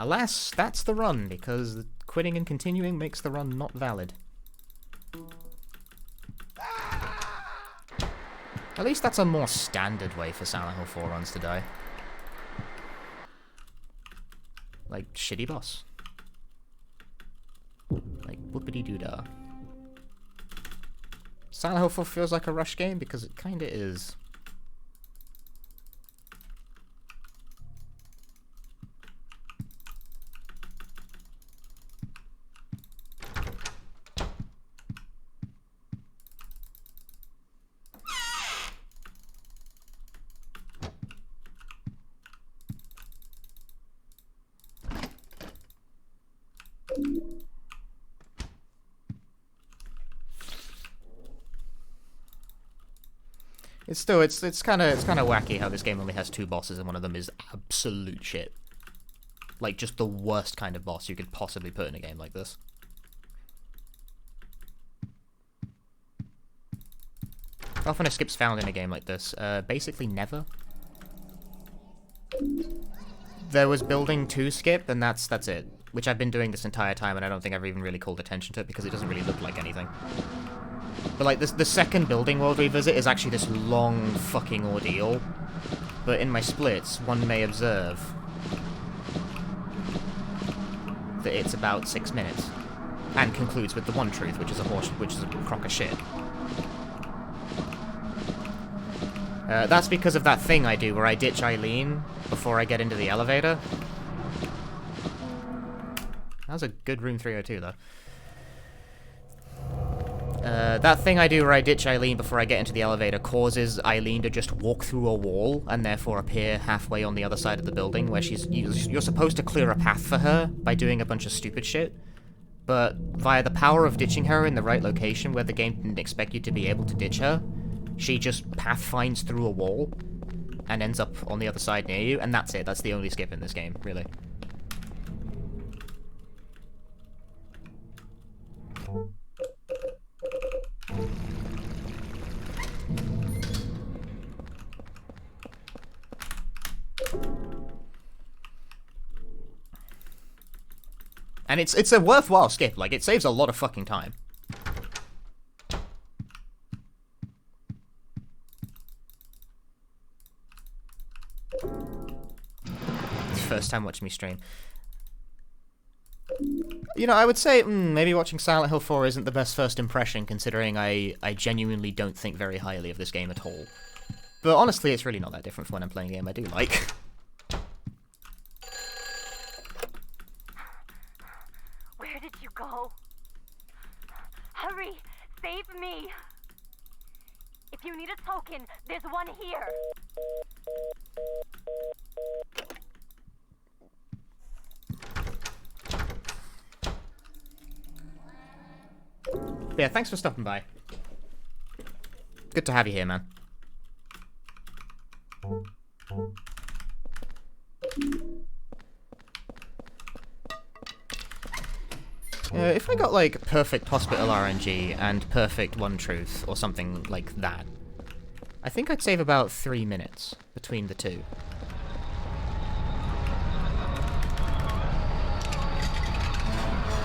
Alas, that's the run, because quitting and continuing makes the run not valid. At least that's a more standard way for Silent Hill 4 runs to die. Like, shitty boss. Like, whoopity-doo-dah. Silent Hill 4 feels like a rush game because it kinda is. It's still, it's kind of wacky how this game only has 2 bosses and one of them is absolute shit. Like, just the worst kind of boss you could possibly put in a game like this. How often are skips found in a game like this? Basically never. There was building 2 skip, and that's it. Which I've been doing this entire time, and I don't think I've even really called attention to it because it doesn't really look like anything. But, like, the second building world revisit is actually this long fucking ordeal. But in my splits, one may observe that it's about 6 minutes. And concludes with the one truth, which is a crock of shit. That's because of that thing I do where I ditch Eileen before I get into the elevator. That was a good room 302, though. That thing I do where I ditch Eileen before I get into the elevator causes Eileen to just walk through a wall and therefore appear halfway on the other side of the building where you're supposed to clear a path for her by doing a bunch of stupid shit. But via the power of ditching her in the right location where the game didn't expect you to be able to ditch her, she just pathfinds through a wall and ends up on the other side near you, and that's it. That's the only skip in this game, really. And it's a worthwhile skip, like, it saves a lot of fucking time. First time watching me stream. You know, I would say, maybe watching Silent Hill 4 isn't the best first impression, considering I genuinely don't think very highly of this game at all. But honestly, it's really not that different from when I'm playing a game I do like. Where did you go? Hurry! Save me! If you need a token, there's one here! Yeah, thanks for stopping by. Good to have you here, man. If I got, like, perfect hospital RNG and perfect one truth, or something like that, I think I'd save about 3 minutes between the two.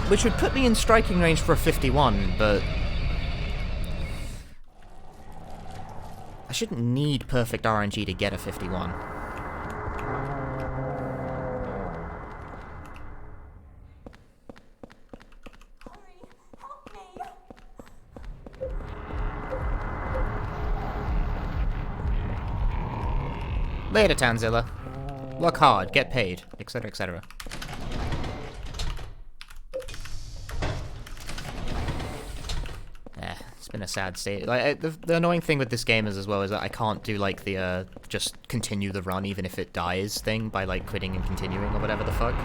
Which would put me in striking range for a 51, but I shouldn't need perfect RNG to get a 51. Later, Tanzilla. Work hard, get paid, etc., etc. It's been a sad state. Like, the annoying thing with this game is, as well, is that I can't do, like, the, just continue the run even if it dies thing by, like, quitting and continuing or whatever the fuck.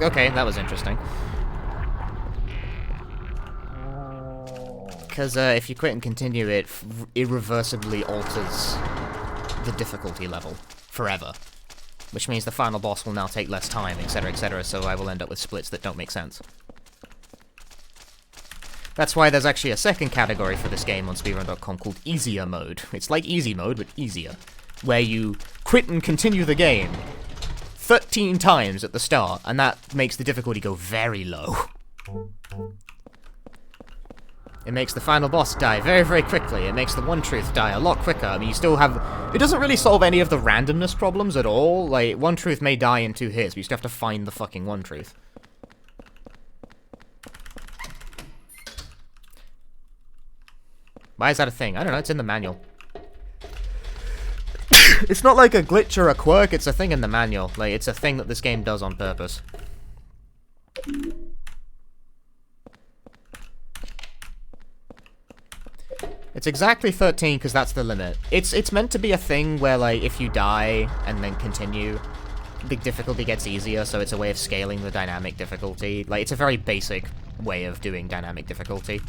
Okay, that was interesting. Because, if you quit and continue, it irreversibly alters the difficulty level forever. Which means the final boss will now take less time, etc., so I will end up with splits that don't make sense. That's why there's actually a second category for this game on speedrun.com called easier mode. It's like easy mode, but easier. Where you quit and continue the game 13 times at the start, and that makes the difficulty go very low. It makes the final boss die very, very quickly. It makes the One Truth die a lot quicker. I mean, you still have... It doesn't really solve any of the randomness problems at all. Like, One Truth may die in 2 hits, but you still have to find the fucking One Truth. Why is that a thing? I don't know, it's in the manual. It's not like a glitch or a quirk, it's a thing in the manual. Like, it's a thing that this game does on purpose. It's exactly 13 because that's the limit. It's meant to be a thing where, like, if you die and then continue, the difficulty gets easier, so it's a way of scaling the dynamic difficulty. Like, it's a very basic way of doing dynamic difficulty.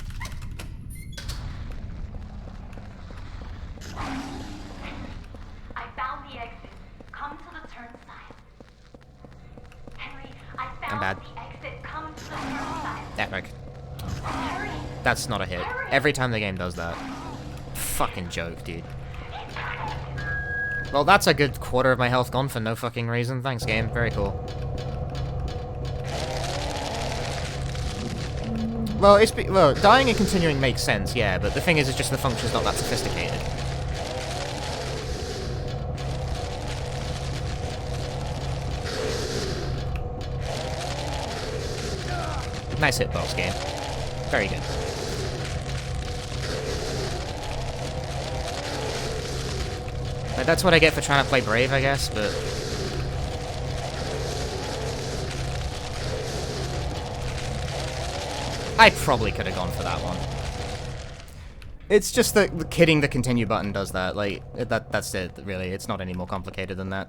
I found the exit. Come to the turnstile. Henry, I found the exit. Come to the turnstile. Epic. Hurry. That's not a hit. Every time the game does that. Fucking joke, dude. Well, that's a good quarter of my health gone for no fucking reason. Thanks, game. Very cool. Well, dying and continuing makes sense, yeah, but the thing is, it's just the function's not that sophisticated. Nice hitbox, game. Very good. Like, that's what I get for trying to play Brave, I guess, but... I probably could have gone for that one. It's just that hitting the continue button does that. Like, that's it, really. It's not any more complicated than that.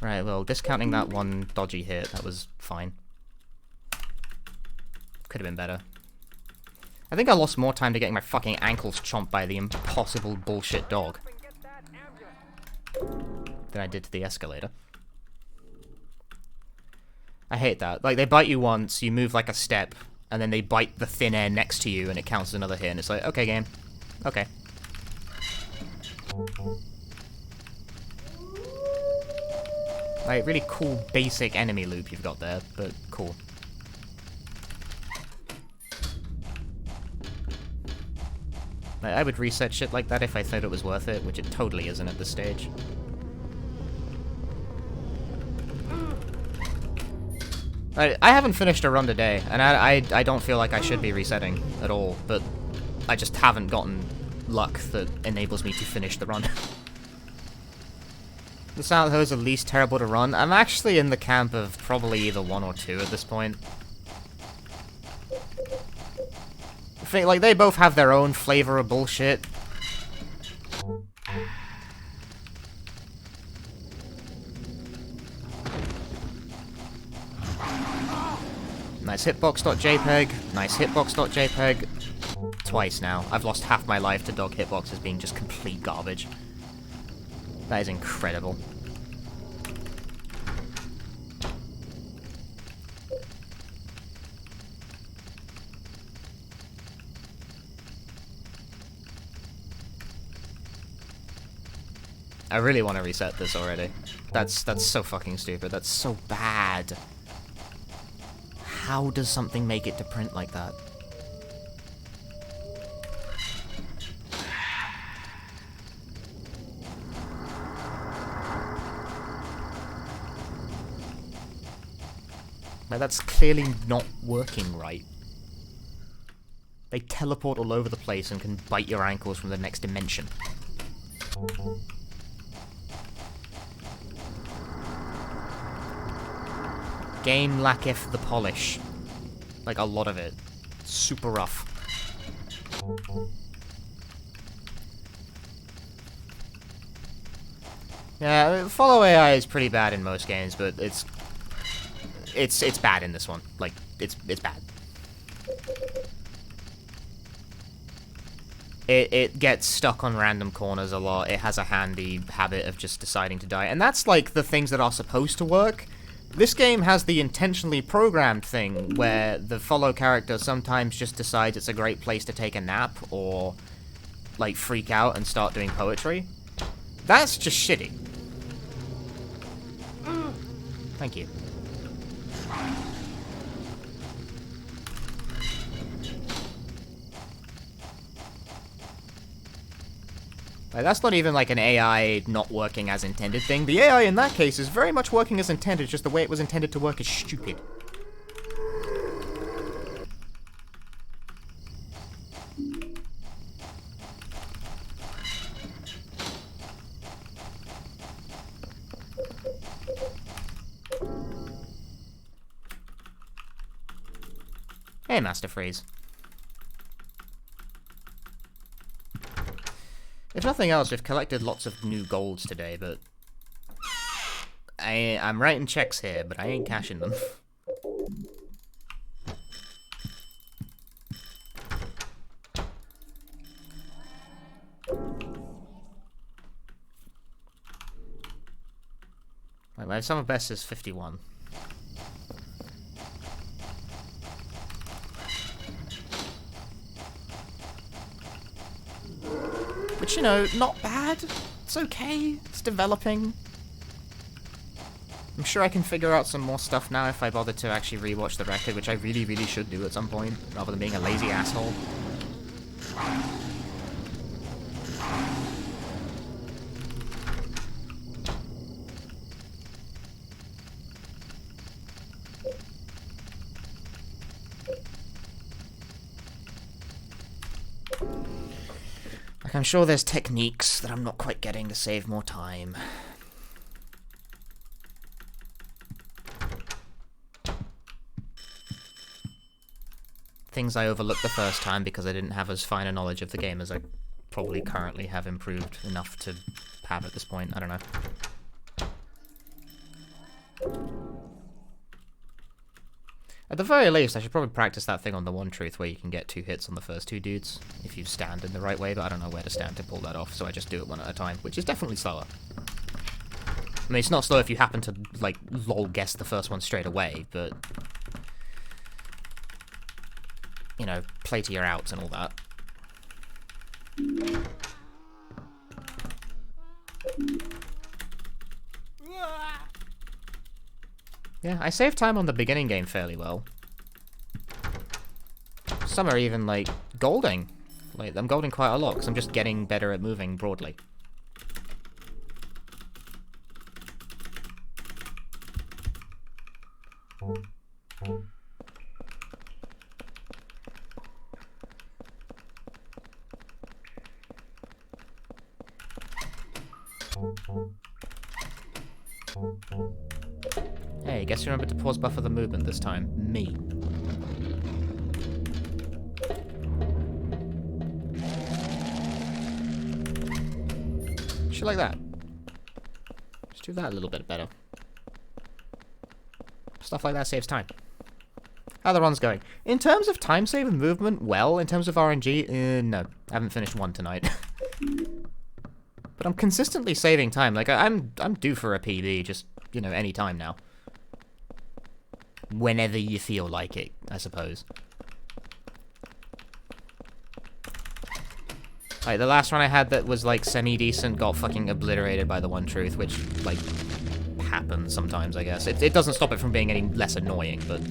Right, well, discounting that one dodgy hit, that was fine. Could have been better. I think I lost more time to getting my fucking ankles chomped by the impossible bullshit dog than I did to the escalator. I hate that. Like, they bite you once, you move like a step, and then they bite the thin air next to you, and it counts as another hit, and it's like, okay, game. Okay. Like, really cool basic enemy loop you've got there, but cool. Like, I would reset shit like that if I thought it was worth it, which it totally isn't at this stage. I haven't finished a run today, and I don't feel like I should be resetting at all, but I just haven't gotten luck that enables me to finish the run. The Silent Hills are least terrible to run. I'm actually in the camp of probably either 1 or 2 at this point. I think, like, they both have their own flavor of bullshit. Nice hitbox.jpg, nice hitbox.jpg. Twice now. I've lost half my life to dog hitboxes being just complete garbage. That is incredible. I really want to reset this already. That's so fucking stupid. That's so bad. How does something make it to print like that? Like, that's clearly not working right. They teleport all over the place and can bite your ankles from the next dimension. Game lacketh the polish. Like, a lot of it. Super rough. Yeah, follow AI is pretty bad in most games, but it's bad in this one. Like, it's bad. It gets stuck on random corners a lot. It has a handy habit of just deciding to die. And that's, like, the things that are supposed to work. This game has the intentionally programmed thing where the follow character sometimes just decides it's a great place to take a nap or, like, freak out and start doing poetry. That's just shitty. Thank you. Like, that's not even like an AI not working as intended thing. The AI in that case is very much working as intended, just the way it was intended to work is stupid. Hey, Master Freeze. If nothing else, we've collected lots of new golds today, but I'm writing checks here, but I ain't cashing them. Right, my summer best is 51. Which, you know, not bad. It's okay. It's developing. I'm sure I can figure out some more stuff now if I bother to actually rewatch the record, which I really, really should do at some point, rather than being a lazy asshole. Like, I'm sure there's techniques that I'm not quite getting to save more time. Things I overlooked the first time because I didn't have as fine a knowledge of the game as I probably currently have improved enough to have at this point. I don't know. At the very least, I should probably practice that thing on the One Truth where you can get 2 hits on the first 2 dudes if you stand in the right way, but I don't know where to stand to pull that off, so I just do it one at a time, which is definitely slower. I mean, it's not slow if you happen to, like, lol guess the first one straight away, but, you know, play to your outs and all that. Yeah, I saved time on the beginning game fairly well. Some are even, like, golding. Like, I'm golding quite a lot, because I'm just getting better at moving broadly. Hey, guess who remembered to pause buffer the movement this time? Me. Shit like that. Just do that a little bit better. Stuff like that saves time. How the run's going? In terms of time save and movement, well. In terms of RNG, no. I haven't finished one tonight. But I'm consistently saving time. Like, I'm due for a PB, just, you know, any time now. Whenever you feel like it, I suppose. Like, the last one I had that was, like, semi-decent got fucking obliterated by the One Truth, which, like, happens sometimes, I guess. It doesn't stop it from being any less annoying, but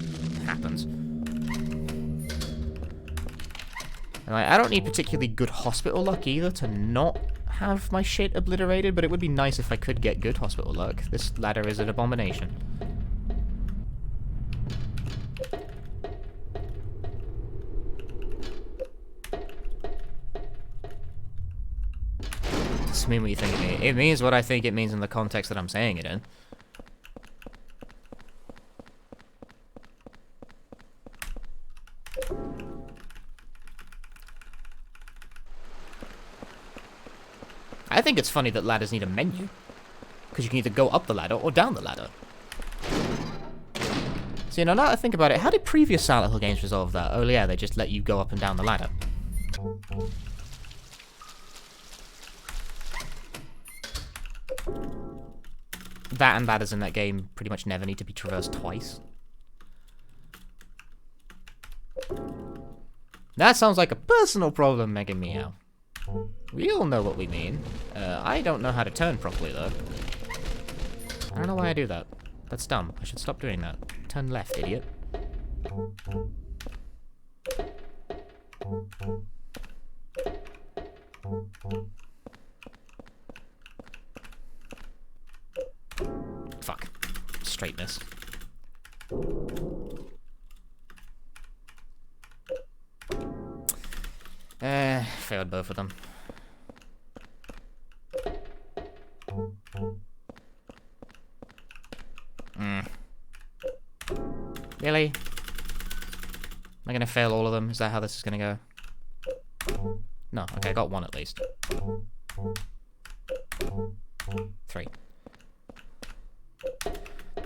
happens. And, like, I don't need particularly good hospital luck either to not have my shit obliterated, but it would be nice if I could get good hospital luck. This ladder is an abomination. Doesn't mean what you think it means. It means what I think it means in the context that I'm saying it in. I think it's funny that ladders need a menu. Because you can either go up the ladder or down the ladder. So, you know, now that I think about it, how did previous Silent Hill games resolve that? Oh yeah, they just let you go up and down the ladder. That and ladders in that game pretty much never need to be traversed twice. That sounds like a personal problem, Mega Meow. We all know what we mean. I don't know how to turn properly, though. I don't know why I do that. That's dumb. I should stop doing that. Turn left, idiot. Fuck. Straightness. Failed both of them. Really? Am I gonna fail all of them? Is that how this is gonna go? No, okay, I got one at least. 3.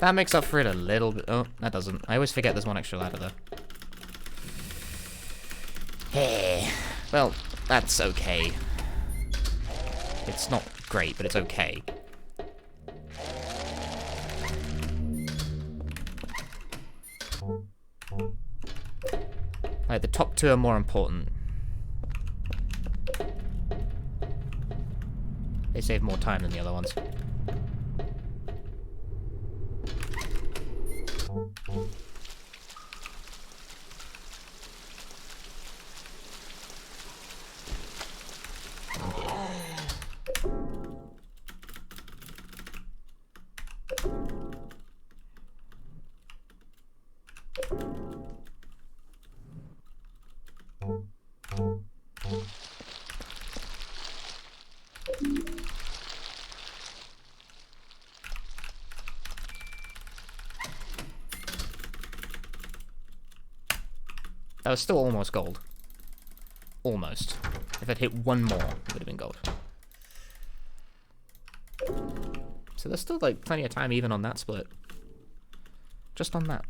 That makes up for it a little bit. Oh, that doesn't. I always forget there's one extra ladder though. Hey. Well, that's okay. It's not great, but it's okay. Like, the top 2 are more important. They save more time than the other ones. That was still almost gold. Almost. If I'd hit one more, it would have been gold. So there's still, like, plenty of time even on that split. Just on that.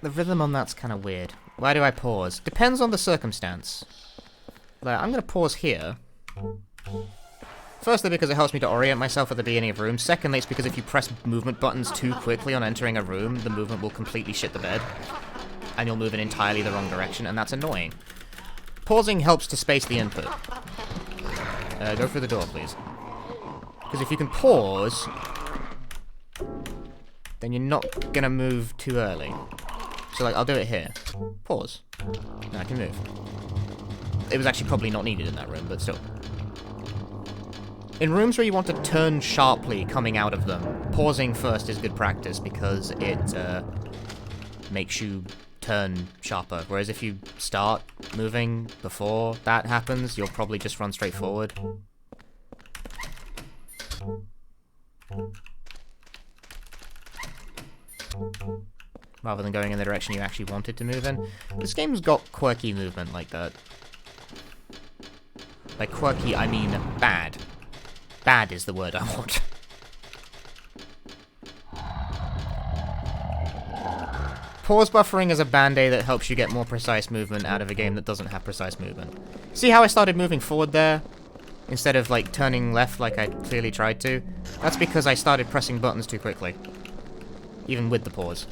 The rhythm on that's kind of weird. Why do I pause? Depends on the circumstance. Like, I'm gonna pause here. Firstly, because it helps me to orient myself at the beginning of rooms. Secondly, it's because if you press movement buttons too quickly on entering a room, the movement will completely shit the bed. And you'll move in entirely the wrong direction, and that's annoying. Pausing helps to space the input. Go through the door, please. Because if you can pause, then you're not gonna move too early. So, like, I'll do it here. Pause. Now I can move. It was actually probably not needed in that room, but still. In rooms where you want to turn sharply coming out of them, pausing first is good practice because it makes you turn sharper. Whereas if you start moving before that happens, you'll probably just run straight forward. Rather than going in the direction you actually wanted to move in. This game's got quirky movement like that. By quirky, I mean bad. Bad is the word I want. Pause buffering is a band-aid that helps you get more precise movement out of a game that doesn't have precise movement. See how I started moving forward there? Instead of, like, turning left like I clearly tried to? That's because I started pressing buttons too quickly. Even with the pause.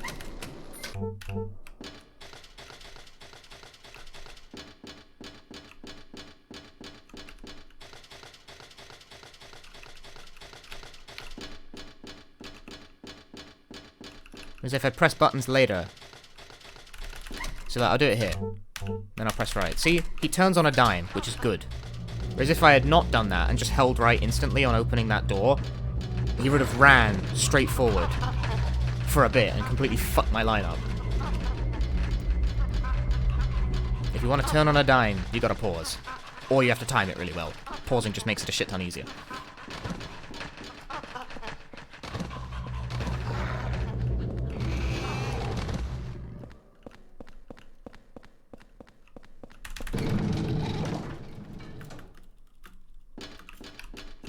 As if I press buttons later. So I'll do it here. Then I'll press right. See? He turns on a dime, which is good. Whereas if I had not done that and just held right instantly on opening that door, he would have ran straight forward for a bit and completely fucked my line up. If you want to turn on a dime, you gotta pause. Or you have to time it really well. Pausing just makes it a shit ton easier.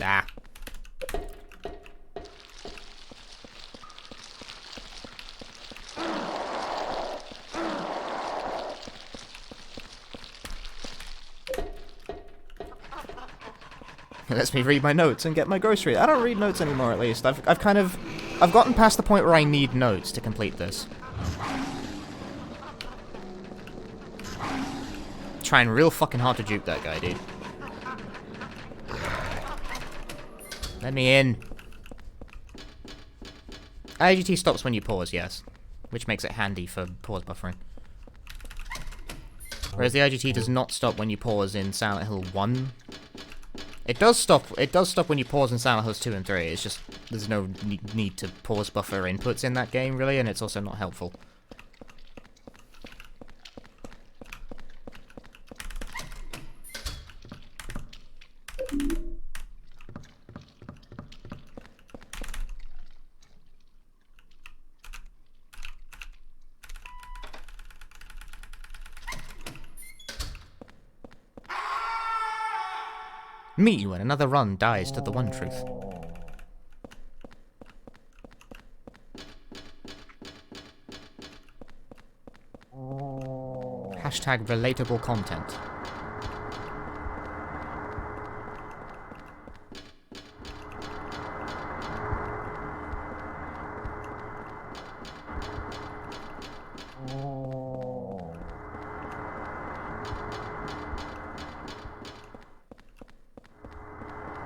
Ah. It lets me read my notes and get my grocery. I don't read notes anymore, at least. I've gotten past the point where I need notes to complete this. trying real fucking hard to juke that guy, dude. Let me in. IGT stops when you pause, yes. Which makes it handy for pause buffering. Whereas the IGT does not stop when you pause in Silent Hill 1. It does stop when you pause in Silent Hills 2 and 3. It's just there's no need to pause buffer inputs in that game, really, and it's also not helpful. Me when another run dies to the one truth. Hashtag relatable content.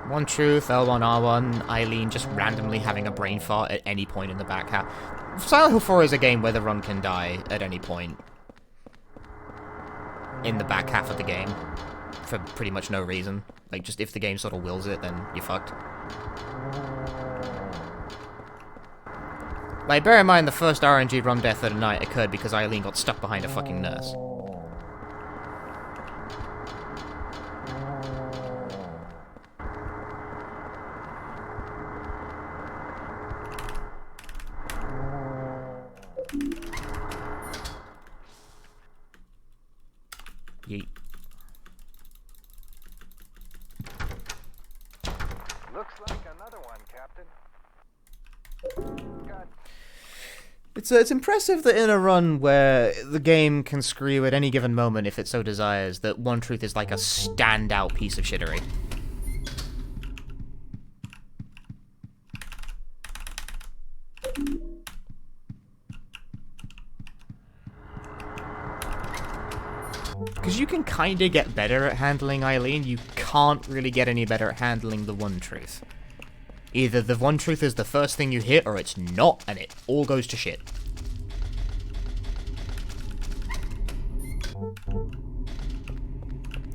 One truth, L1, R1, Eileen just randomly having a brain fart at any point in the back half. Silent Hill 4 is a game where the run can die at any point in the back half of the game for pretty much no reason. Like, just if the game sort of wills it, then you're fucked. Like, bear in mind the first RNG run death of the night occurred because Eileen got stuck behind a fucking nurse. Yeet. Looks like another one, Captain. God. It's impressive that in a run where the game can screw at any given moment if it so desires, that One Truth is like a standout piece of shittery. Because you can kind of get better at handling Eileen, you can't really get any better at handling the One Truth. Either the One Truth is the first thing you hit, or it's not, and it all goes to shit.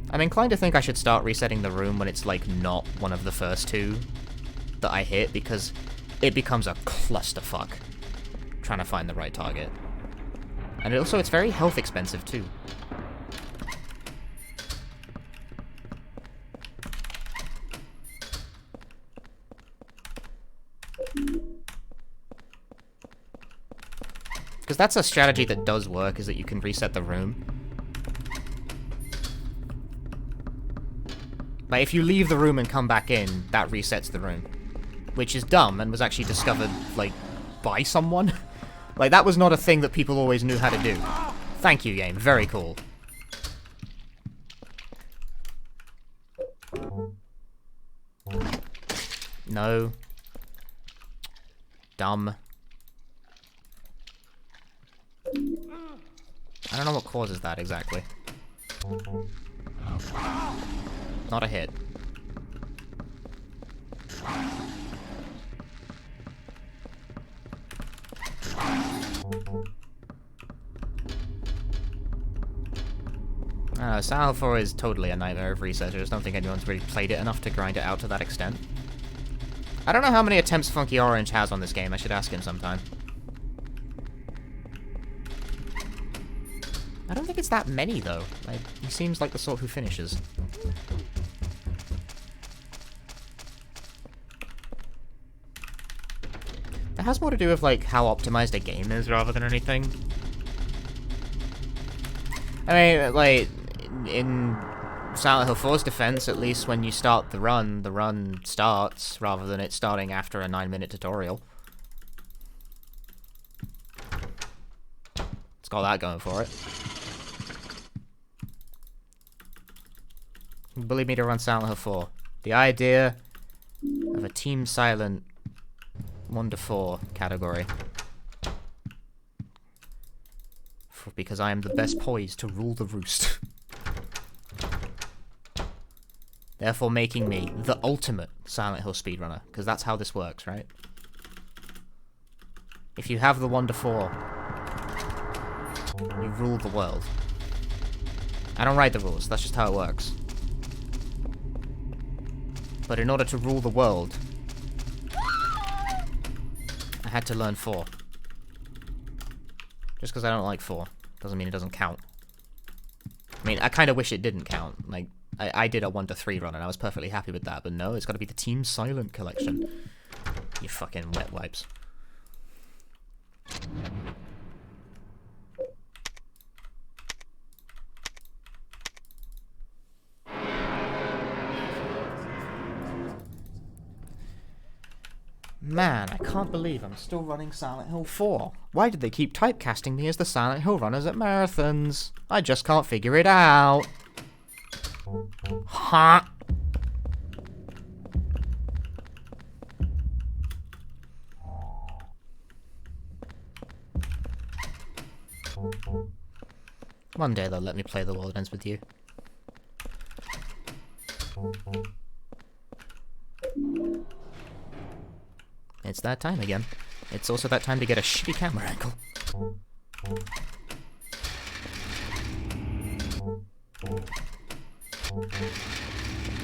I'm inclined to think I should start resetting the room when it's, like, not one of the first two that I hit, because it becomes a clusterfuck trying to find the right target. And also, it's very health expensive, too. Because that's a strategy that does work, is that you can reset the room. Like, if you leave the room and come back in, that resets the room. Which is dumb, and was actually discovered, like, by someone. Like, that was not a thing that people always knew how to do. Thank you, game. Very cool. No. Dumb. I don't know what causes that exactly. Not a hit. I don't know, Silent Hill 4 is totally a nightmare of resets. I just don't think anyone's really played it enough to grind it out to that extent. I don't know how many attempts Funky Orange has on this game. I should ask him sometime. I don't think it's that many, though. Like, he seems like the sort who finishes. It has more to do with, like, how optimized a game is rather than anything. I mean, like, in Silent Hill 4's defense, at least when you start the run starts, rather than it starting after a 9-minute tutorial. It's got that going for it. Believe me to run Silent Hill 4. The idea of a Team Silent 1 to 4 category. Because I am the best poised to rule the roost. therefore making me the ultimate Silent Hill speedrunner, because that's how this works, right? If you have the 1 to 4, you rule the world. I don't write the rules, that's just how it works. But in order to rule the world, I had to learn 4. Just because I don't like 4 doesn't mean it doesn't count. I mean, I kind of wish it didn't count. Like, I did a 1 to 3 run and I was perfectly happy with that, but no, it's got to be the Team Silent collection. You fucking wet wipes. Man, I can't believe I'm still running Silent Hill 4. Why did they keep typecasting me as the Silent Hill runners at marathons? I just can't figure it out. Huh? One day they'll let me play The World Ends With You. It's that time again. It's also that time to get a shitty camera angle.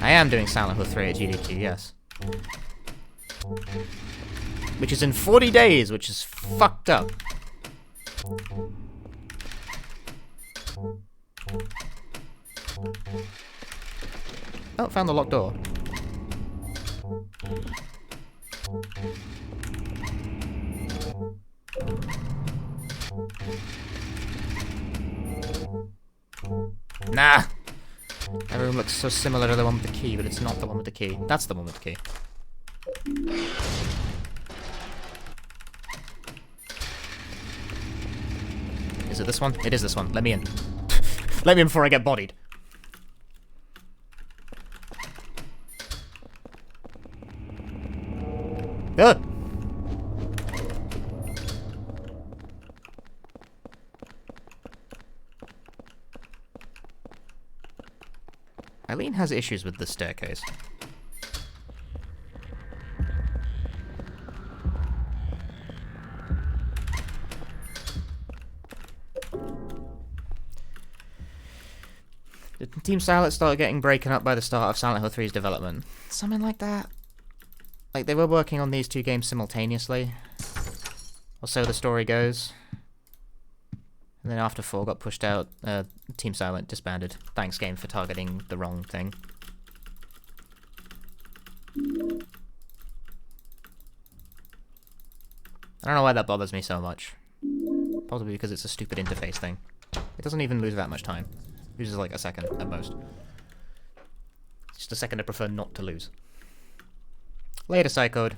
I am doing Silent Hill 3 at GDQ, yes. Which is in 40 days, which is fucked up. Oh, found the locked door. Nah! That room looks so similar to the one with the key, but it's not the one with the key. That's the one with the key. Is it this one? It is this one. Let me in. Let me in before I get bodied. Good. Eileen has issues with the staircase. Did Team Silent start getting broken up by the start of Silent Hill 3's development? Something like that. Like, they were working on these 2 games simultaneously. Or so the story goes. And then after 4 got pushed out, Team Silent disbanded. Thanks, game, for targeting the wrong thing. I don't know why that bothers me so much. Possibly because it's a stupid interface thing. It doesn't even lose that much time. It loses like a second at most. It's just a second I prefer not to lose. Later, Psychode.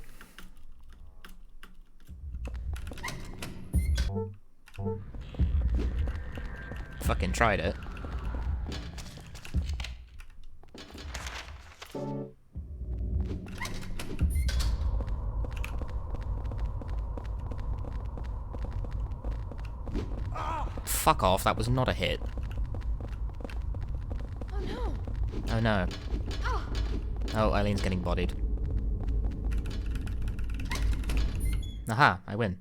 Fucking tried it. Fuck off, that was not a hit. Oh no. Oh no. Oh, Eileen's getting bodied. Aha, I win.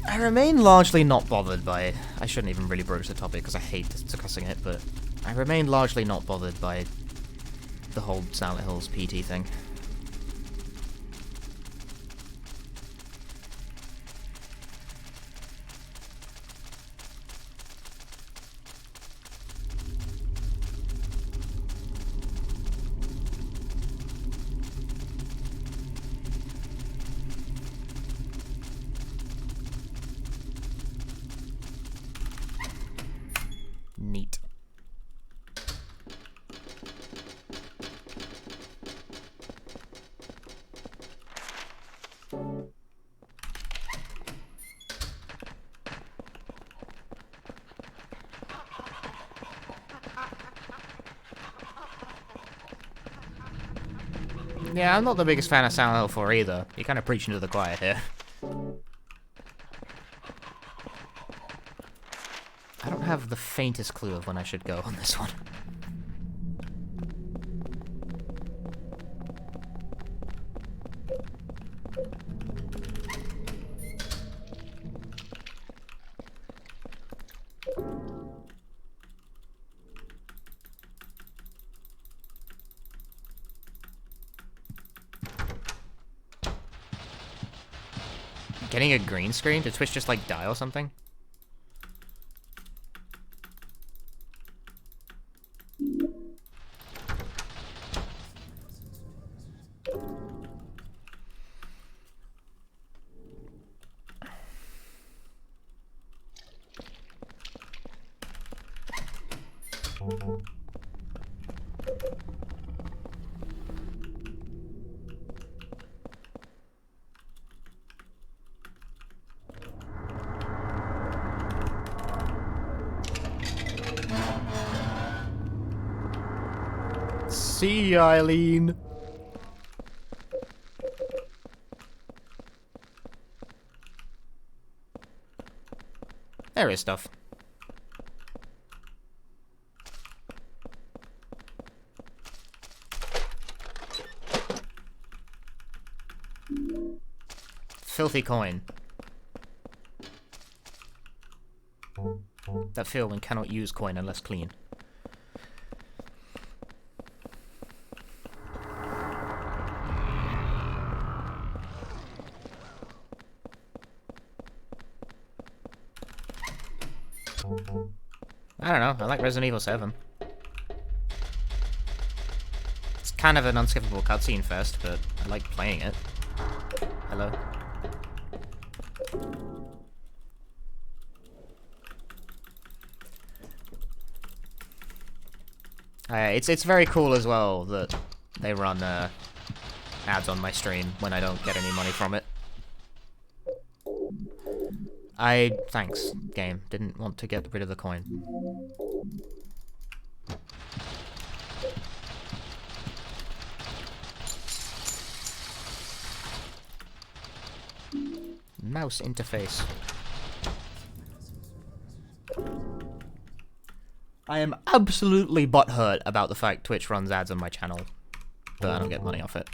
I remain largely not bothered by it. I shouldn't even really broach the topic because I hate discussing it, but I remain largely not bothered by the whole Silent Hills PT thing. Neat. Yeah, I'm not the biggest fan of Silent Hill 4 either. You're kind of preaching to the choir here. don't have the faintest clue of when I should go on this one. Getting a green screen? Did Twitch just like die or something? See ya, Eileen. There is stuff. Filthy coin. That Philwin cannot use coin unless clean. I don't know, I like Resident Evil 7. It's kind of an unskippable cutscene first, but I like playing it. Hello. It's very cool as well that they run ads on my stream when I don't get any money from it. Thanks, game. Didn't want to get rid of the coin. Mouse interface. I am absolutely butthurt about the fact Twitch runs ads on my channel, but I don't get money off it.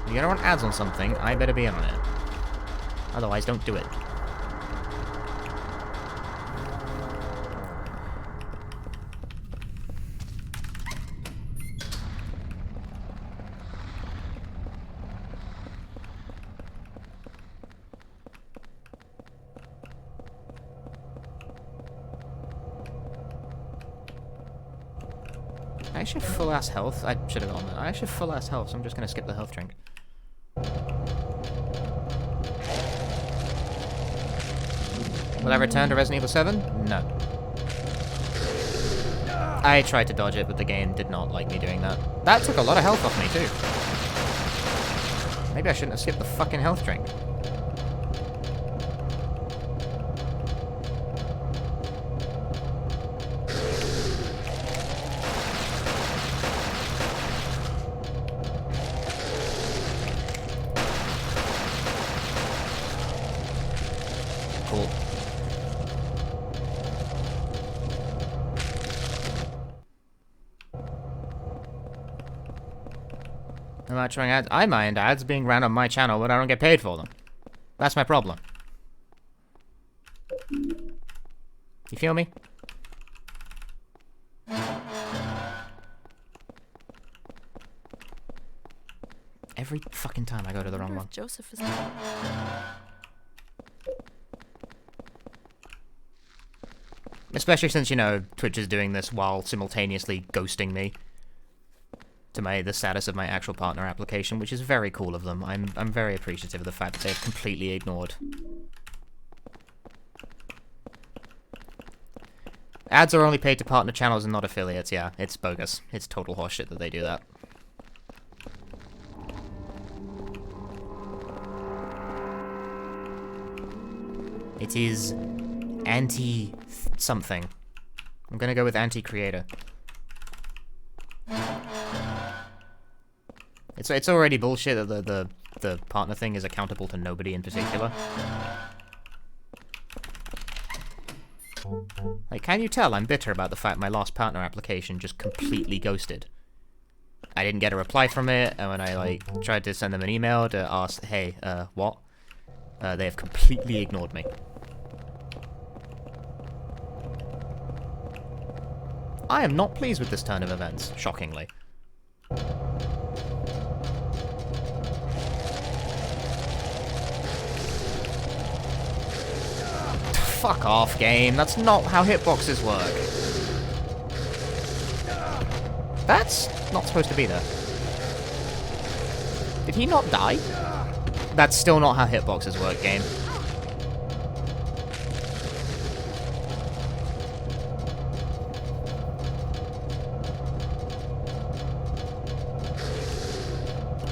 If you're gonna run ads on something, I better be on it. Otherwise, don't do it. I actually have full ass health. I should have gone there. I actually have full ass health, so I'm just gonna skip the health drink. Will I return to Resident Evil 7? No. I tried to dodge it, but the game did not like me doing that. That took a lot of health off me, too. Maybe I shouldn't have skipped the fucking health drink. Cool. I'm not trying ads. I mind ads being ran on my channel, but I don't get paid for them. That's my problem. You feel me? Every fucking time I go to the wrong one. Joseph is Especially since, you know, Twitch is doing this while simultaneously ghosting me to the status of my actual partner application, which is very cool of them. I'm very appreciative of the fact that they've completely ignored. Ads are only paid to partner channels and not affiliates, yeah. It's bogus. It's total horseshit that they do that. It is anti-something. I'm gonna go with anti-creator. It's already bullshit that the partner thing is accountable to nobody in particular. Like, can you tell I'm bitter about the fact my last partner application just completely ghosted? I didn't get a reply from it, and when I, like, tried to send them an email to ask, hey, what? They have completely ignored me. I am not pleased with this turn of events, shockingly. Fuck off, game. That's not how hitboxes work. That's not supposed to be there. Did he not die? That's still not how hitboxes work, game.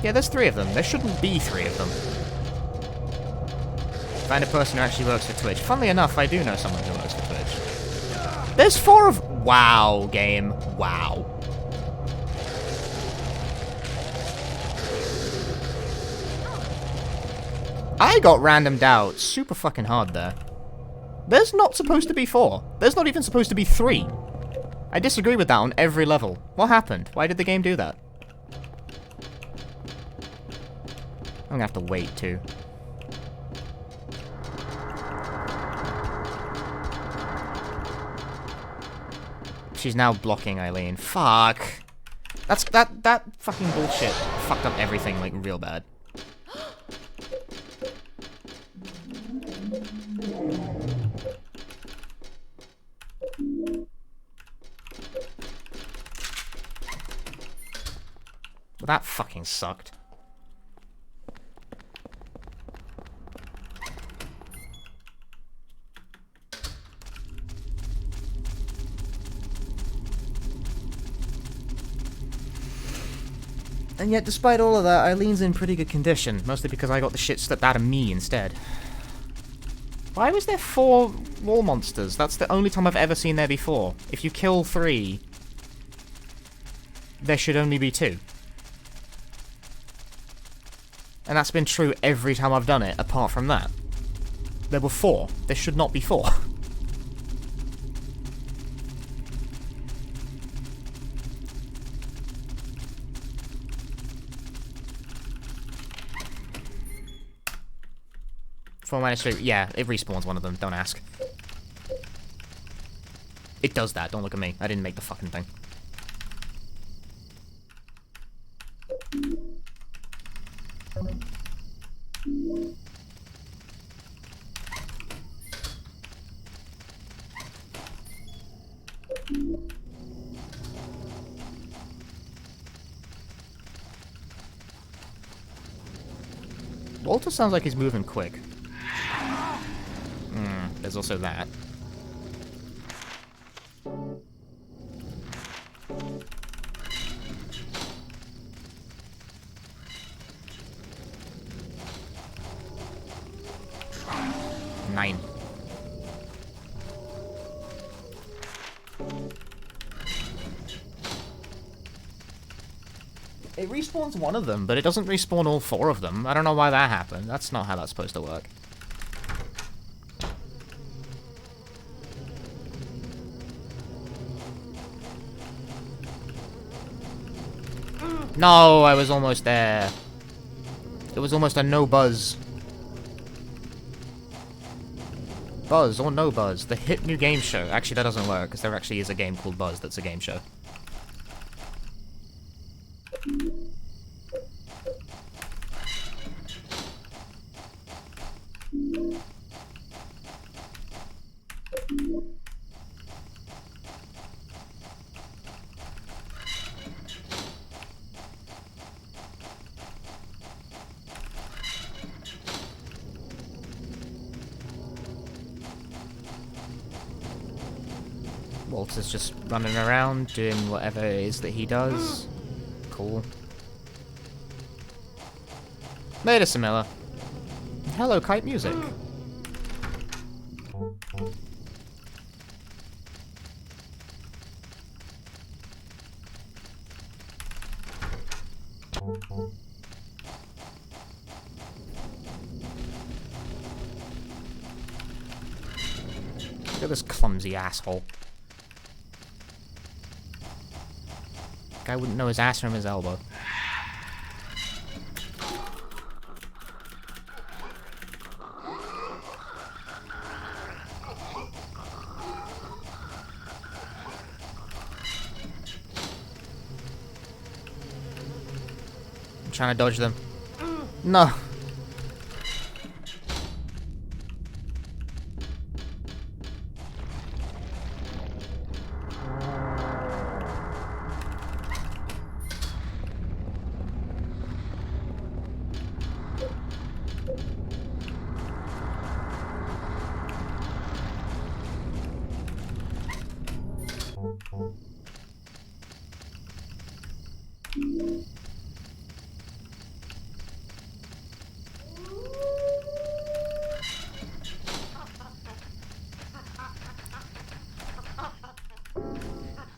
Yeah, there's 3 of them. There shouldn't be 3 of them. Find a person who actually works for Twitch. Funnily enough, I do know someone who works for Twitch. There's 4 of... Wow, game. Wow. I got randomed out super fucking hard there. There's not supposed to be 4. There's not even supposed to be 3. I disagree with that on every level. What happened? Why did the game do that? I'm gonna have to wait, too. She's now blocking Eileen. Fuck. That fucking bullshit fucked up everything, like, real bad. Well, that fucking sucked. And yet, despite all of that, Eileen's in pretty good condition, mostly because I got the shit slipped out of me instead. Why was there 4 wall monsters? That's the only time I've ever seen there before. If you kill 3, there should only be 2. And that's been true every time I've done it, apart from that. There were 4. There should not be 4. -3, yeah, it respawns one of them, don't ask. It does that, don't look at me. I didn't make the fucking thing. Walter sounds like he's moving quick. There's also that. Nine. It respawns one of them, but it doesn't respawn all 4 of them. I don't know why that happened. That's not how that's supposed to work. No, I was almost there. It was almost a no buzz. Buzz or no buzz. The hit new game show. Actually, that doesn't work, because there actually is a game called Buzz that's a game show. Walter's just running around, doing whatever it is that he does. Cool. Later, Samilla. Hello, Kite Music. at this clumsy asshole. Guy wouldn't know his ass from his elbow. I'm trying to dodge them. No.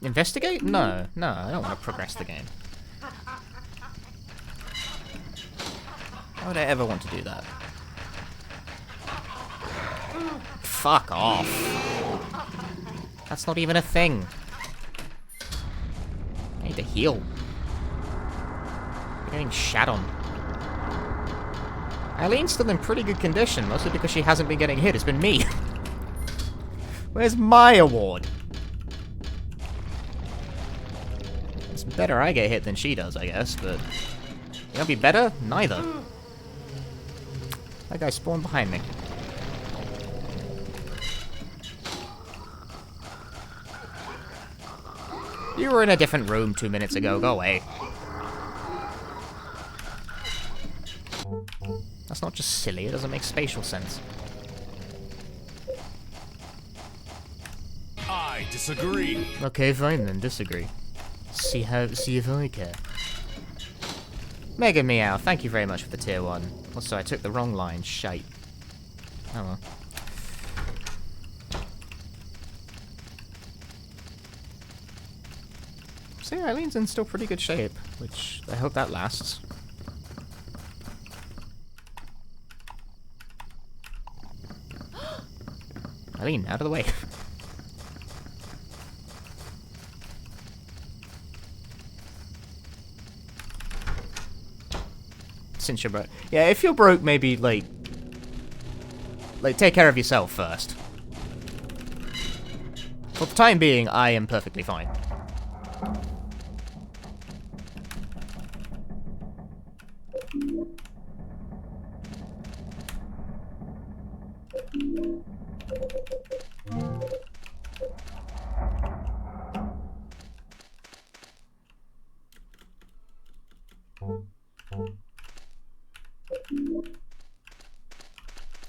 Investigate? No, I don't want to progress the game. Why would I ever want to do that? Fuck off. That's not even a thing. I need to heal. I'm getting shat on. Eileen's still in pretty good condition, mostly because she hasn't been getting hit. It's been me. Where's my award? It's better I get hit than she does, I guess, but... It'll be better? Neither. That guy spawned behind me. You were in a different room 2 minutes ago. Go away. That's not just silly, it doesn't make spatial sense. I disagree. Okay, fine then, disagree. See if I care. Mega Meow, thank you very much for the tier 1. Also, I took the wrong line, shite. Oh well. So yeah, Eileen's in still pretty good shape, which I hope that lasts. Eileen, out of the way. Since you're broke. Yeah, if you're broke, maybe, like, take care of yourself first. For the time being, I am perfectly fine.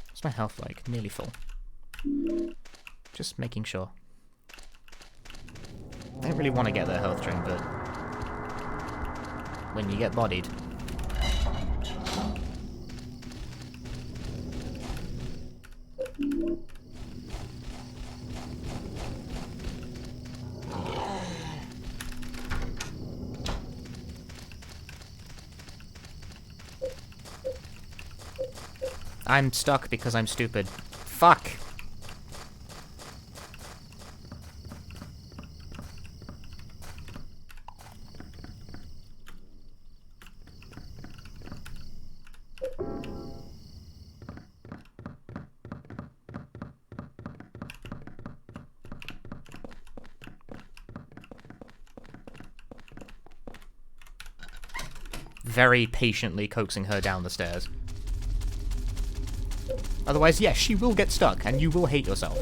What's my health like? Nearly full. Just making sure. I don't really want to get that health drink, but when you get bodied. I'm stuck because I'm stupid. Fuck. Very patiently coaxing her down the stairs. Otherwise, yes, she will get stuck, and you will hate yourself.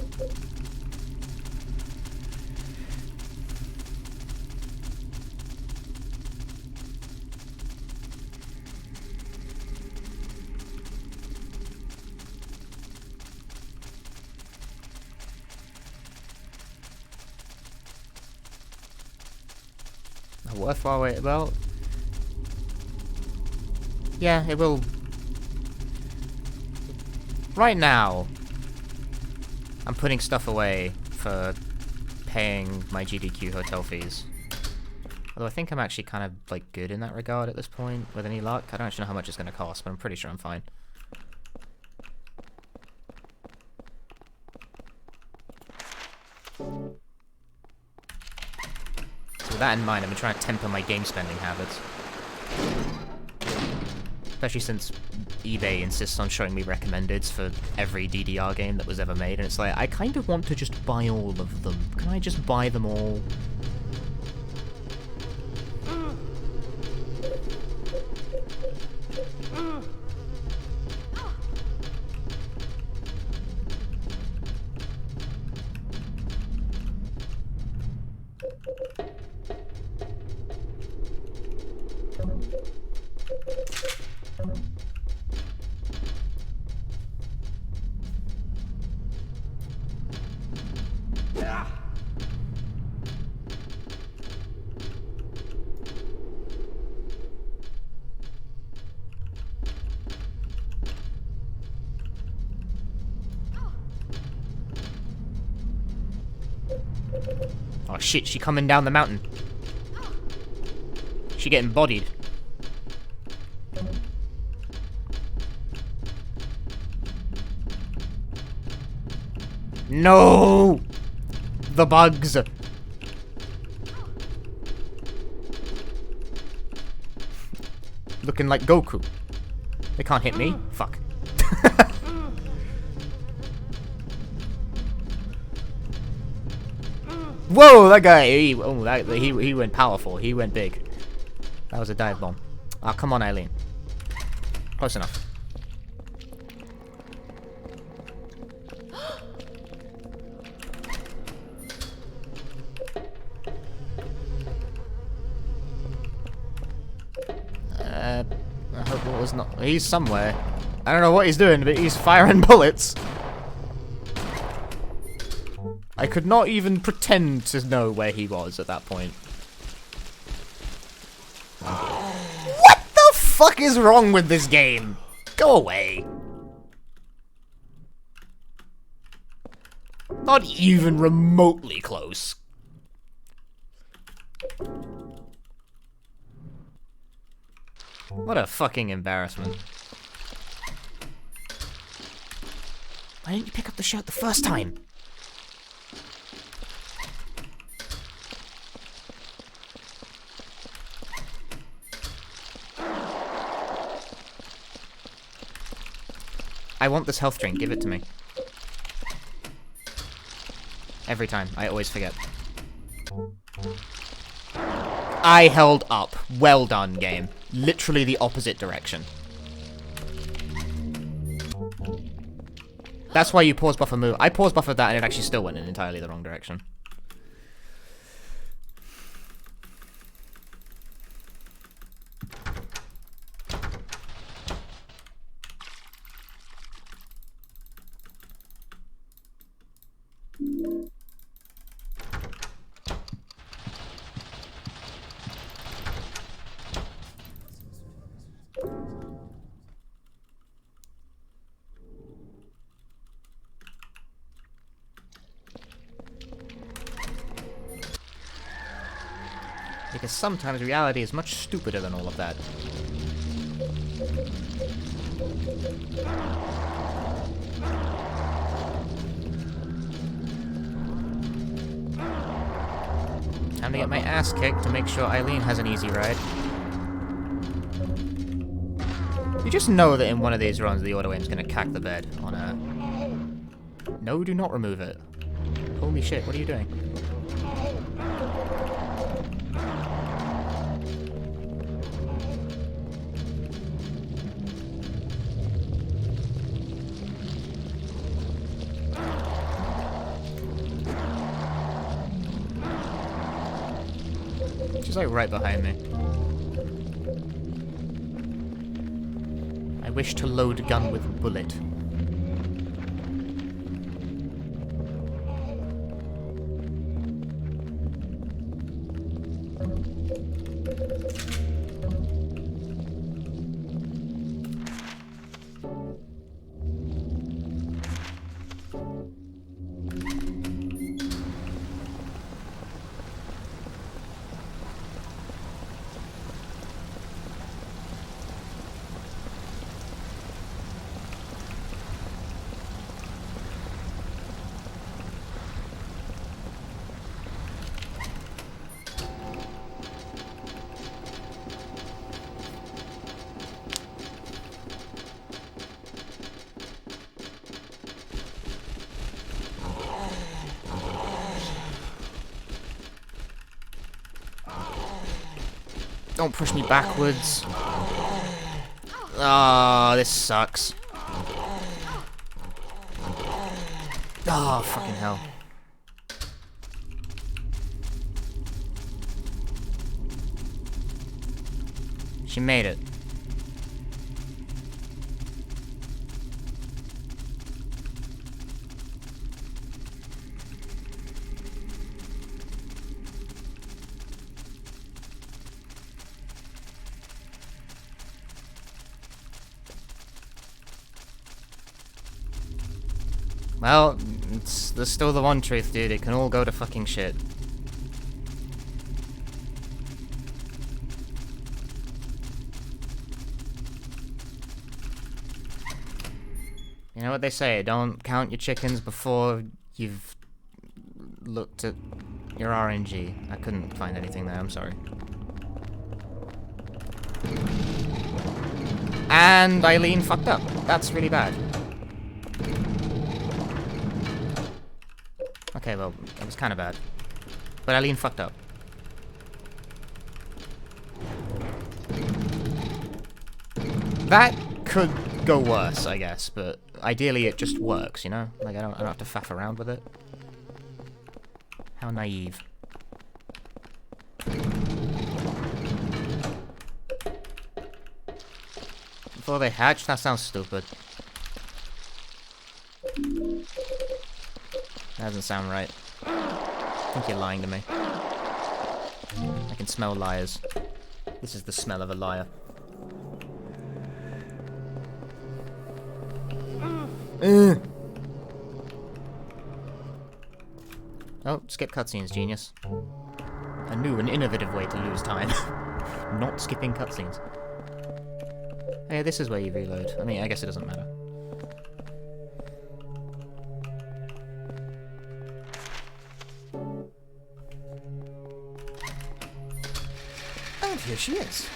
A worthwhile way, well... Yeah, it will... Right now, I'm putting stuff away for paying my GDQ hotel fees. Although I think I'm actually kind of, like, good in that regard at this point, with any luck. I don't actually know how much it's going to cost, but I'm pretty sure I'm fine. So with that in mind, I've been trying to temper my game spending habits. Especially since eBay insists on showing me recommendeds for every DDR game that was ever made, and it's like, I kind of want to just buy all of them. Can I just buy them all? Oh shit, she coming down the mountain. She getting bodied. No! The bugs! Looking like Goku. They can't hit me. Fuck. Whoa, that guy! He went powerful. He went big. That was a dive bomb. Ah, come on, Eileen. Close enough. I hope it was not. He's somewhere. I don't know what he's doing, but he's firing bullets. I could not even pretend to know where he was at that point. What the fuck is wrong with this game? Go away. Not even remotely close. What a fucking embarrassment. Why didn't you pick up the shirt the first time? I want this health drink, give it to me. Every time, I always forget. I held up. Well done, game. Literally the opposite direction. That's why you pause buffer move. I pause buffered that and it actually still went in entirely the wrong direction. Because sometimes reality is much stupider than all of that. Time to get my ass kicked to make sure Eileen has an easy ride. You just know that in one of these runs the auto aim's gonna cack the bed on her. No, do not remove it. Holy shit, what are you doing? She's like right behind me. I wish to load gun with bullet. Don't push me backwards. Ah, this sucks. Oh, fucking hell. She made it. Well, there's still the one truth, dude. It can all go to fucking shit. You know what they say, don't count your chickens before you've looked at your RNG. I couldn't find anything there, I'm sorry. And Eileen fucked up. That's really bad. Okay, well, it was kind of bad. But Eileen fucked up. That could go worse, I guess, but ideally it just works, you know? Like, I don't have to faff around with it. How naive. Before they hatch? That sounds stupid. That doesn't sound right. I think you're lying to me. I can smell liars. This is the smell of a liar. Oh, skip cutscenes, genius. A new and innovative way to lose time. Not skipping cutscenes. Hey, this is where you reload. I mean, I guess it doesn't matter. And here she is.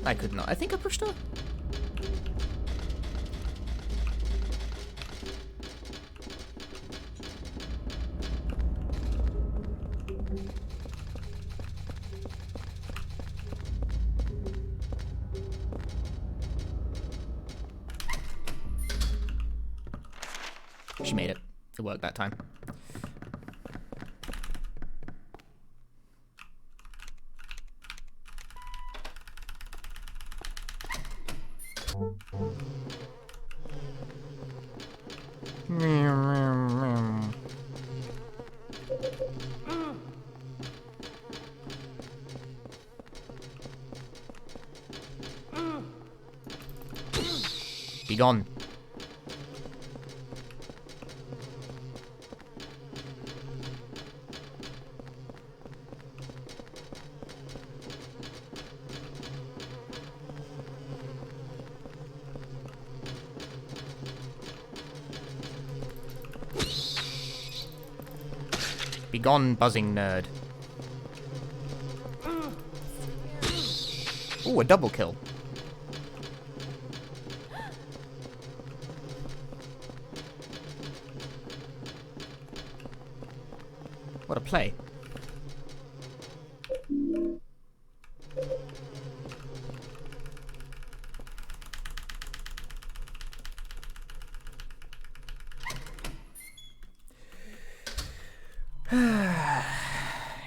I could not. I think I pushed her. She made it. It worked that time. Be gone. Be gone, buzzing nerd. Ooh, a double kill. What a play.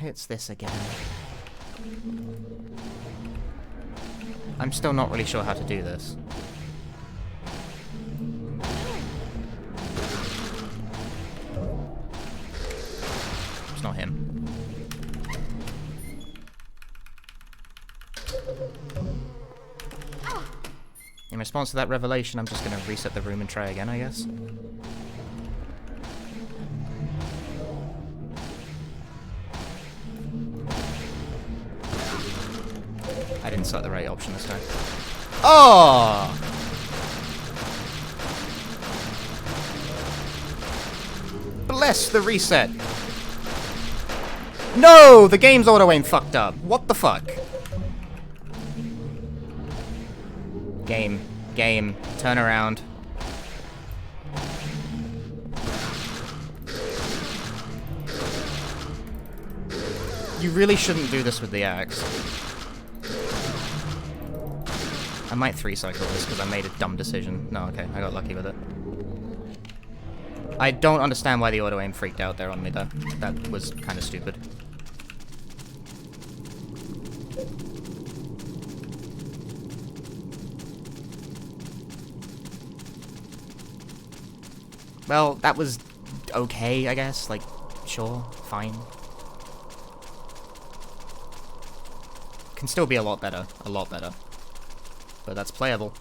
It's this again. I'm still not really sure how to do this. It's not him. In response to that revelation, I'm just gonna reset the room and try again, I guess. I didn't select the right option this time. Oh! Bless the reset. No! The game's auto-aim fucked up. What the fuck? Game. Game. Turn around. You really shouldn't do this with the axe. I might 3-cycle this because I made a dumb decision. No, okay, I got lucky with it. I don't understand why the auto-aim freaked out there on me, though. That was kind of stupid. Well, that was okay, I guess. Like, sure, fine. Can still be a lot better. A lot better. But that's playable.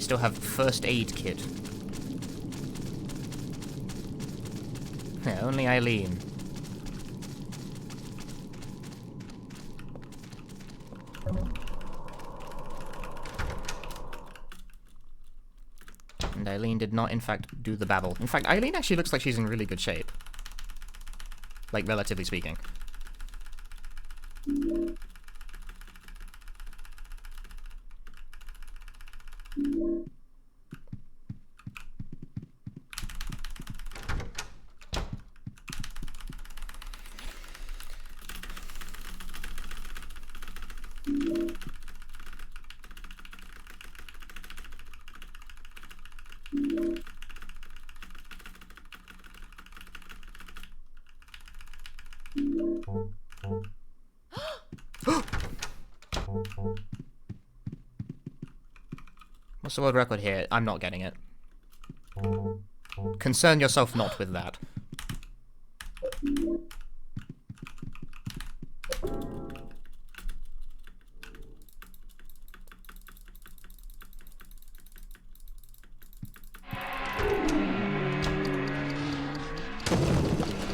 Still have first aid kit. Yeah, only Eileen. And Eileen did not, in fact, do the babble. In fact, Eileen actually looks like she's in really good shape. Like, relatively speaking. What's the world record here? I'm not getting it. Concern yourself not with that.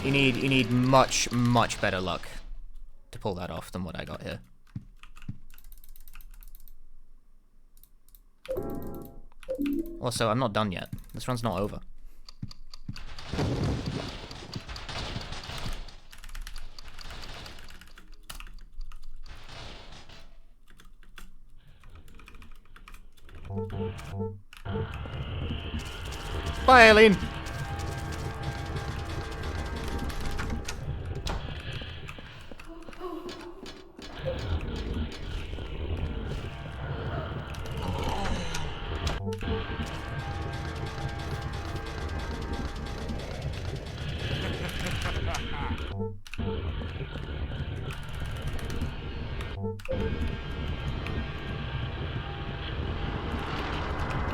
You need much, much better luck to pull that off than what I got here. Also, I'm not done yet. This run's not over. Bye, Eileen!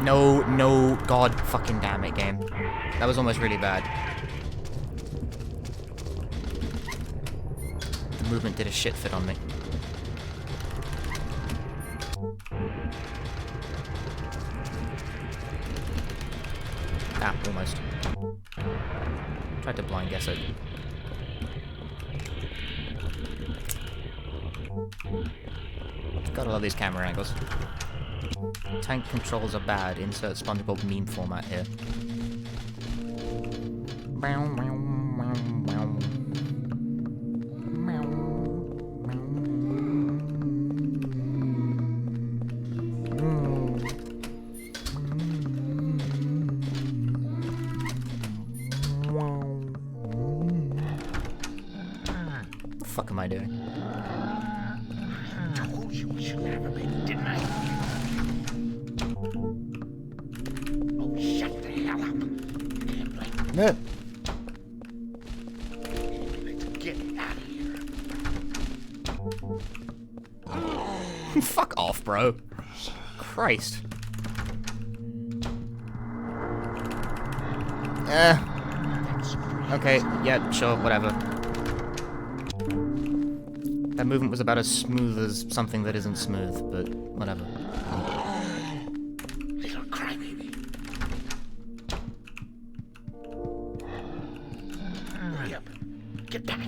No, no, god fucking damn it, game. That was almost really bad. The movement did a shit fit on me. Ah, almost. Tried to blind guess it. Gotta love these camera angles. Tank controls are bad. Insert SpongeBob meme format here. What the fuck am I doing? Told you we should have a baby, didn't I? Oh, shut the hell up. You can't blame me. Yeah. Let's get out of here. Fuck off, bro. Christ. Okay, yeah, sure, whatever. That movement was about as smooth as something that isn't smooth, but whatever. Little crybaby. Hurry up. Get back.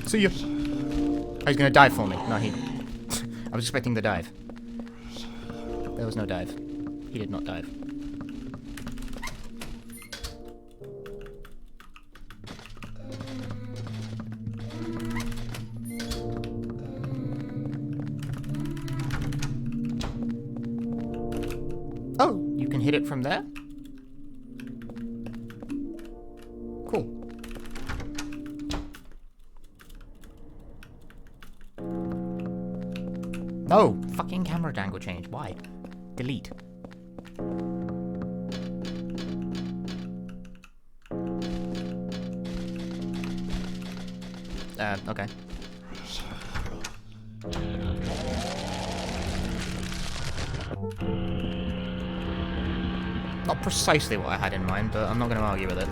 See ya. Oh, he's gonna dive for me. No, he... I was expecting the dive. There was no dive. He did not dive. Oh, you can hit it from there? Cool. No! Fucking camera angle change. Why? Delete. Okay. Not precisely what I had in mind, but I'm not gonna argue with it.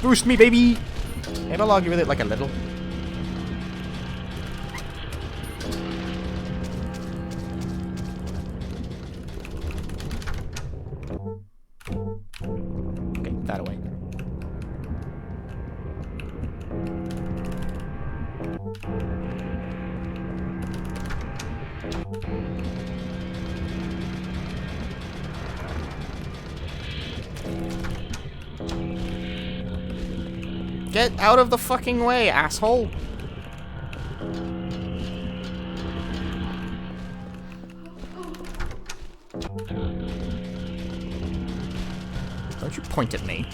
Boost me, baby! Maybe I'll argue with it like a little. Okay, that away. Get out of the fucking way, asshole! Don't you point at me.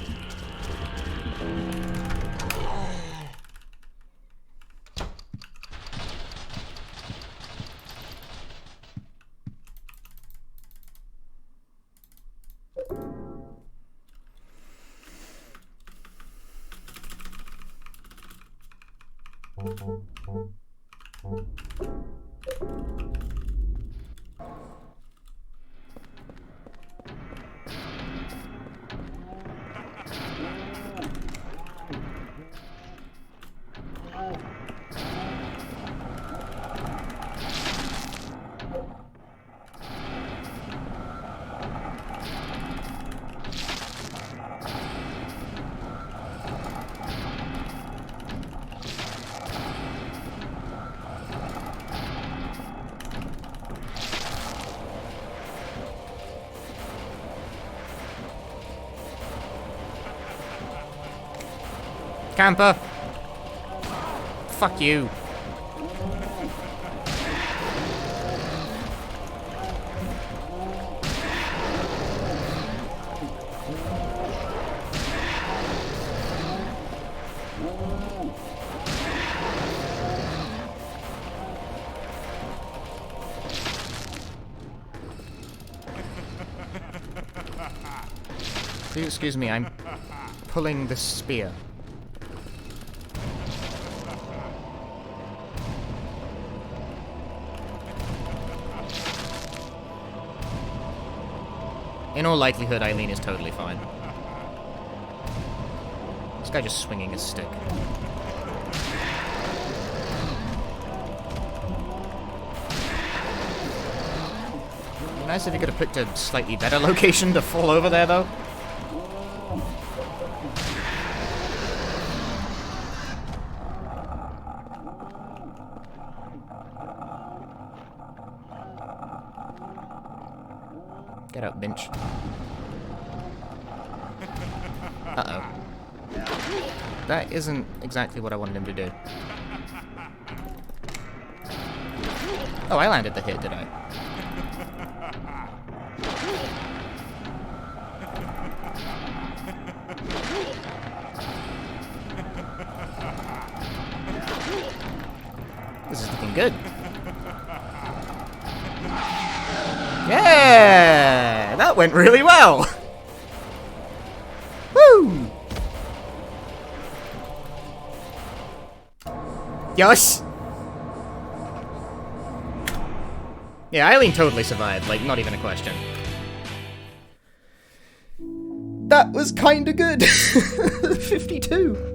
Camper! Fuck you. Please excuse me, I'm pulling the spear. In all likelihood, Eileen is totally fine. This guy just swinging his stick. It'd be nice if you could have picked a slightly better location to fall over there, though. Get up, bench. Uh-oh. That isn't exactly what I wanted him to do. Oh, I landed the hit, did I? This is looking good. Yeah! That went really well! Woo! Yes! Yeah, Eileen totally survived, like, not even a question. That was kinda good! 52!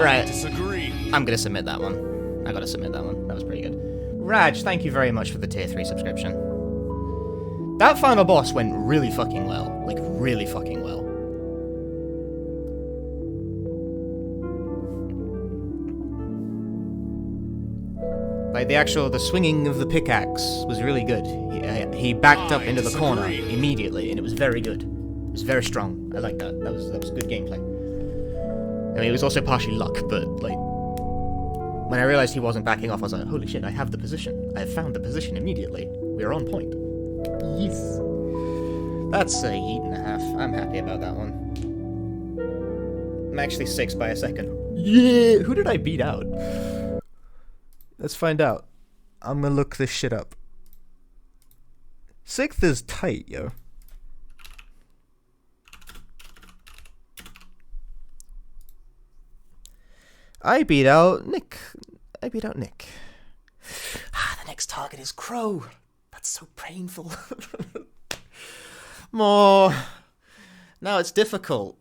Right. Disagree. I'm gonna submit that one. I gotta submit that one. That was pretty good. Raj, thank you very much for the tier 3 subscription. That final boss went really fucking well. Like, really fucking well. Like, the swinging of the pickaxe was really good. He backed up into the corner immediately, and it was very good. It was very strong. I like that. That was good gameplay. I mean, it was also partially luck, but, like, when I realized he wasn't backing off, I was like, holy shit, I have the position. I have found the position immediately. We are on point. Yes. That's a yeet and a half. I'm happy about that one. I'm actually 6 by a second. Yeah! Who did I beat out? Let's find out. I'm gonna look this shit up. 6th is tight, yo. I beat out Nick. Ah, the next target is Crow. That's so painful. More. Now it's difficult.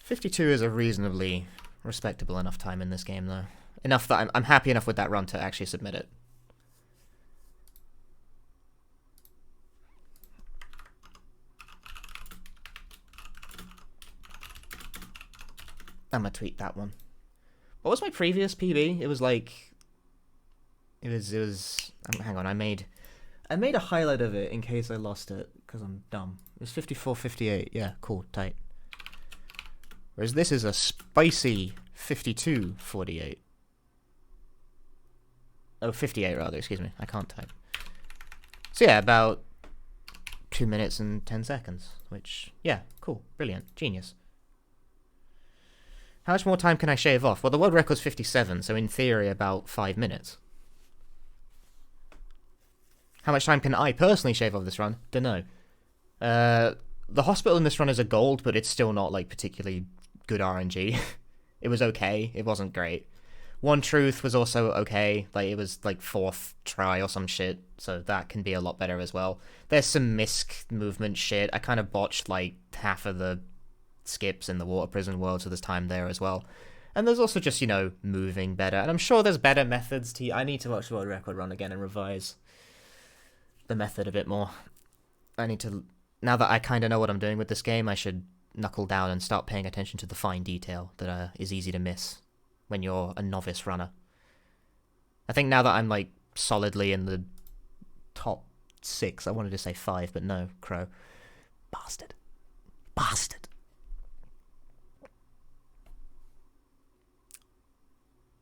$52 is a reasonably respectable enough time in this game, though. Enough that I'm happy enough with that run to actually submit it. I'm gonna tweet that one. What was my previous PB? It was like... It was... hang on, I made a highlight of it in case I lost it, because I'm dumb. It was 54-58. Yeah, cool, tight. Whereas this is a spicy 52-48. Oh, 58 rather, excuse me. I can't type. So yeah, about 2 minutes and 10 seconds, which, yeah, cool, brilliant, genius. How much more time can I shave off? Well, the world record's 57, so in theory about 5 minutes. How much time can I personally shave off this run? Dunno. The hospital in this run is a gold, but it's still not, like, particularly good RNG. It was okay. It wasn't great. One Truth was also okay. Like, it was, like, 4th try or some shit, so that can be a lot better as well. There's some misc movement shit. I kind of botched, like, half of the skips in the water prison world, so there's time there as well. And there's also just, you know, moving better. And I'm sure there's better methods to... I need to watch the world record run again and revise the method a bit more. I need to... Now that I kind of know what I'm doing with this game, I should knuckle down and start paying attention to the fine detail that is easy to miss when you're a novice runner. I think now that I'm, like, solidly in the top 6, I wanted to say 5, but no, Crow. Bastard.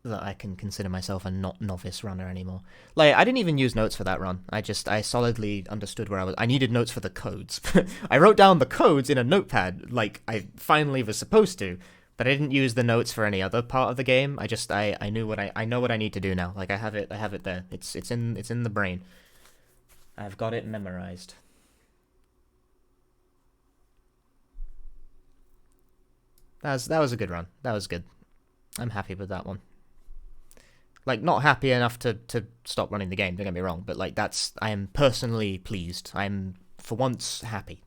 That I can consider myself a not novice runner anymore. Like, I didn't even use notes for that run. I solidly understood where I needed notes for the codes. I wrote down the codes in a notepad, like I finally was supposed to, but I didn't use the notes for any other part of the game. I knew I know what I need to do now. Like, I have it there. It's in the brain. I've got it memorized. That was a good run. That was good. I'm happy with that one. Like, not happy enough to stop running the game, don't get me wrong, but, like, I am personally pleased. I'm, for once, happy.